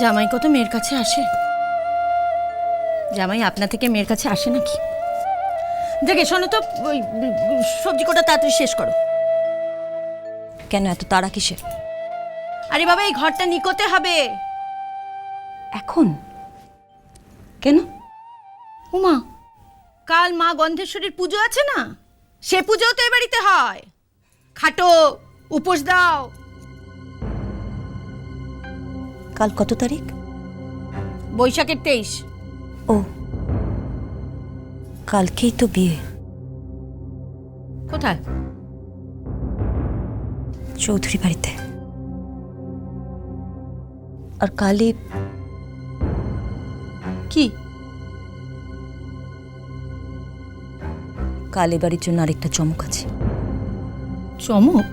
জামাই কত মেয়ের কাছে আসে? জামাই আপনা থেকে মেয়ের কাছে আসে নাকি? দেখে শোনো তো, ওই সবজি কোটা তাড়াতাড়ি শেষ করো। কেন এত তাড়া কিসের? আরে বাবা, এই ঘরটা নিকোতে হবে এখন কেন? উমা, কাল মা গন্ধেশ্বরীর পুজো আছে না, সে পুজোও তো এ বাড়িতে হয়। খাটো, উপোস দাও। কাল কত তারিখ? বৈশাখের 23। ও, কালকেই তো বিয়ে। কোথায়? চৌধুরী বাড়িতে। আর কালই কি? কাল এ বাড়ির জন্য আরেকটা চমক আছে। চমক?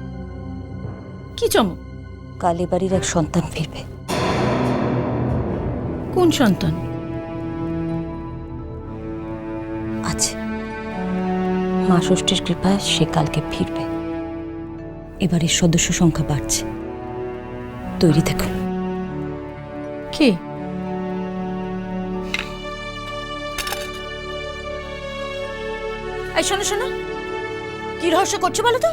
কি চমক? কাল এ বাড়ির এক সন্তান ফিরবে। কোন সন্তান? আছে, মা ষষ্ঠীর কৃপায় সে কালকে ফিরবে। এবারের সদস্য সংখ্যা বাড়ছে, তৈরি থেকো। কে? এই শোনো শোনো, কি রহস্য করছো বলো তো?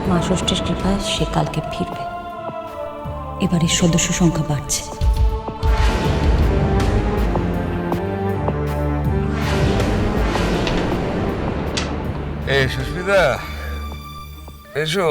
মা ষষ্ঠীর কৃপায় সে কালকে ফিরবে। এবারের সদস্য সংখ্যা বাড়ছে। এই সুস্মিতা, এসো।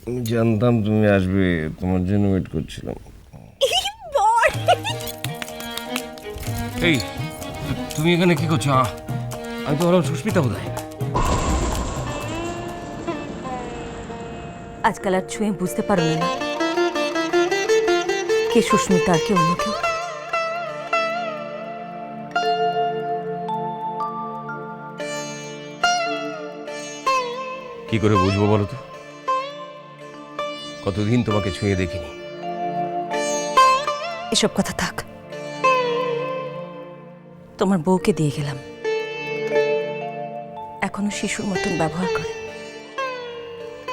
আমি জানতাম তুমি আসবে, তোমার জন্য ওয়েট করছিলাম। এই, তুমি এখানে কি করছো? আমি তো ভাবলাম সুস্মিতা বোধ হয়। আজকাল আর ছুঁয়ে বুঝতে পারো না কে সুস্মিতা আর কে অন্য কেউ। কি করে বুঝবো বলো তো? কতদিন তোমাকে ছুঁয়ে দেখিনি। এসব কথা থাক, তোমার বউকে দিয়ে গেলাম, এখনো শিশুর মতন ব্যবহার করে।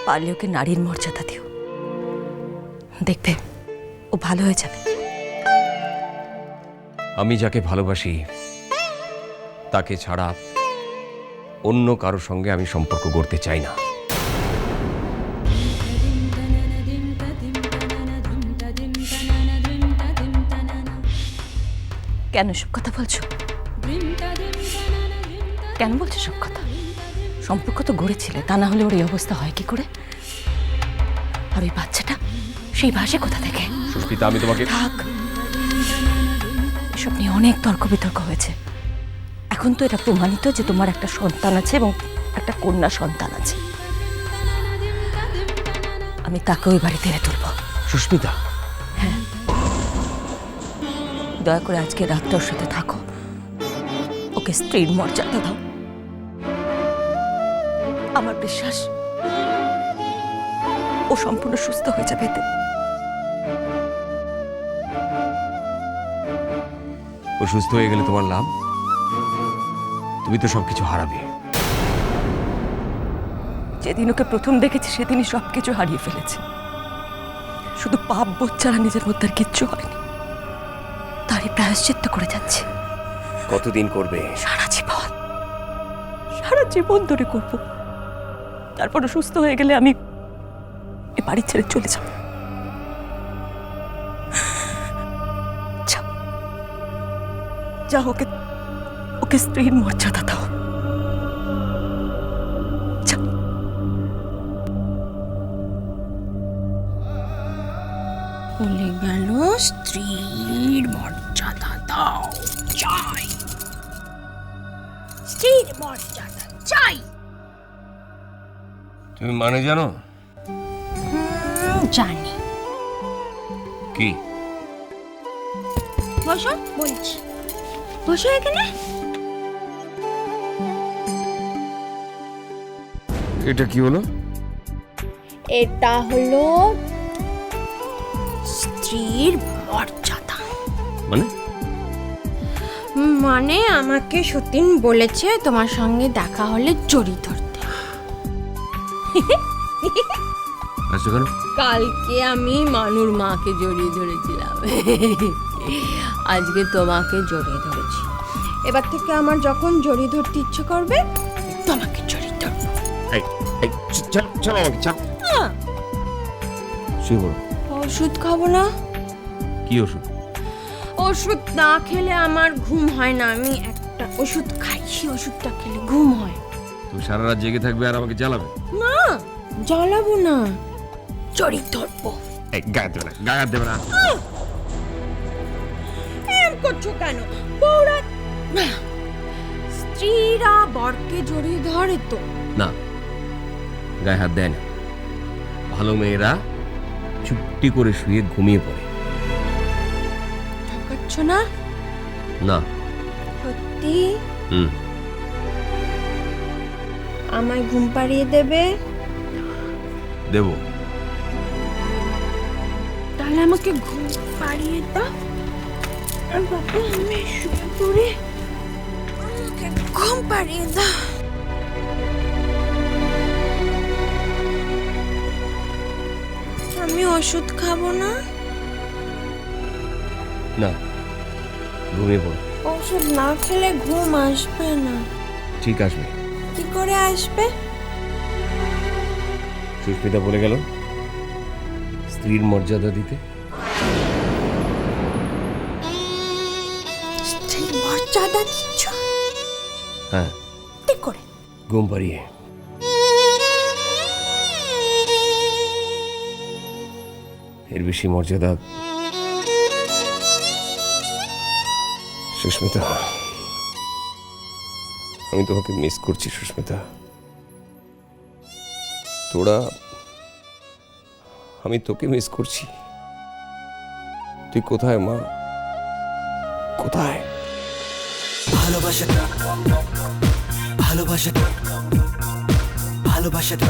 পারলে ওকে নারীর মর্যাদা দিও, দেখবে ও ভালো হয়ে যাবে। আমি যাকে ভালোবাসি তাকে ছাড়া অন্য কারোর সঙ্গে আমি সম্পর্ক গড়তে চাই না। কেন সব কথা বলছো? কেন বলছো সব কথা? সম্পর্ক তো গড়েছিলে, তা না হলে ওর এই অবস্থা হয় কি করে? আর ওই বাচ্চাটা, সেই ভাষে কোথা থেকে? সুস্মিতা, আমি তোমাকে... থাক, এসব নিয়ে অনেক তর্ক বিতর্ক হয়েছে। এখন তো এটা প্রমাণিত যে তোমার একটা সন্তান আছে এবং একটা কন্যা সন্তান আছে। আমি তাকে ওই বাড়িতে এনে তুলব। সুস্মিতা, হ্যাঁ, দয়া করে আজকে রাতটা ওর সাথে থাকো, ওকে স্ত্রীর মর্যাদা দাও। আমার বিশ্বাস ও সম্পূর্ণ সুস্থ হয়ে যাবে এতে। ও সুস্থ হয়ে গেলে তোমার লাভ? তুমি তো সবকিছু হারাবে। যেদিন ওকে প্রথম দেখেছি সেদিনই সবকিছু হারিয়ে ফেলেছে। শুধু পাপ বোধ ছাড়া নিজের মধ্যে আর কিচ্ছু হয়নি। তারই প্রায়শ্চিত্ত করে যাচ্ছে। কতদিন করবে? সারা জীবন, সারা জীবন ধরে করব। তারপরে সুস্থ হয়ে গেলে আমি এ বাড়ি ছেড়ে চলে যাব। যাও, যাও, ওকে ওকে স্ত্রীর মর্যাদা দাও। যাও। বলে গেল স্ত্রীর মর্যাদা দাও, চাই স্ত্রীর মর্যাদা চাই। তুমি মানে জানো? জানি। কি? বসো, বলছি। বসো এখানে। এটা কি হলো? এটা হলো স্ত্রীর মর্যাদা। মানে মানে আমাকে সতীন বলেছে তোমার সঙ্গে দেখা হলে জড়ি ধরতে। আসছো কেন? কালকে আমি মানুর মাকে জড়িয়ে ধরেছিলাম, আজকে তোমাকে জড়িয়ে ধরেছি। এবার থেকে আমার যখন জড়িয়ে ধরতে ইচ্ছে করবে তোমাকে জড়িয়ে ধরবো। এই এই চল চল আমাকে চল। শুয়ে পড়ো। ওষুধ খাবো না। কি ওষুধ? ওষুধ না খেলে আমার ঘুম হয় না, আমি একটা ওষুধ খাই, সেই ওষুধটা খেলে ঘুম হয়। তুমি সারা রাত জেগে থাকবে আর আমাকে জ্বালাবে? না, জ্বালাবো না, জড়িয়ে ধরবো। এই গায়ে দেবে না, গায়ে হাত দেবে না। এম করছো কেন? বউরা স্ত্রীরা বরকে জড়িয়ে ধরে তো। না, গায়ে হাত দেয় না। ভালো মেয়েরা চুপটি করে শুয়ে ঘুমিয়ে পড়ে। ঠকাচ্ছ না? না। সত্যি? হুম। আমায় ঘুম পাড়িয়ে দেবে? দেবো। তাহলে আমাকে ঘুম পাড়িয়ে দাও। বাবা, আমি শুয়ে পড়ে আমাকে ঘুম পাড়িয়ে দাও। আমি ওষুধ খাবো না। না, ঘুমিয়ে পড়ো। ওষুধ না খেলে ঘুম আসবে না। ঠিক আসবে। কি করে আসবে? সুস্মিতা বলে গেল স্ত্রীর মর্যাদা দিতে। স্ত্রীর মর্যাদা দিচ্ছ? হ্যাঁ। কি করে? ঘুম পাড়িয়ে। এর বেশি মর্যাদা। সুস্মিতা, আমি তোমাকে মিস করছি সুস্মিতা। তোরা, আমি তোকে মিস করছি। তুই কোথায় মা? কোথায়? ভালোবাসাটা ভালোবাসাটা ভালোবাসাটা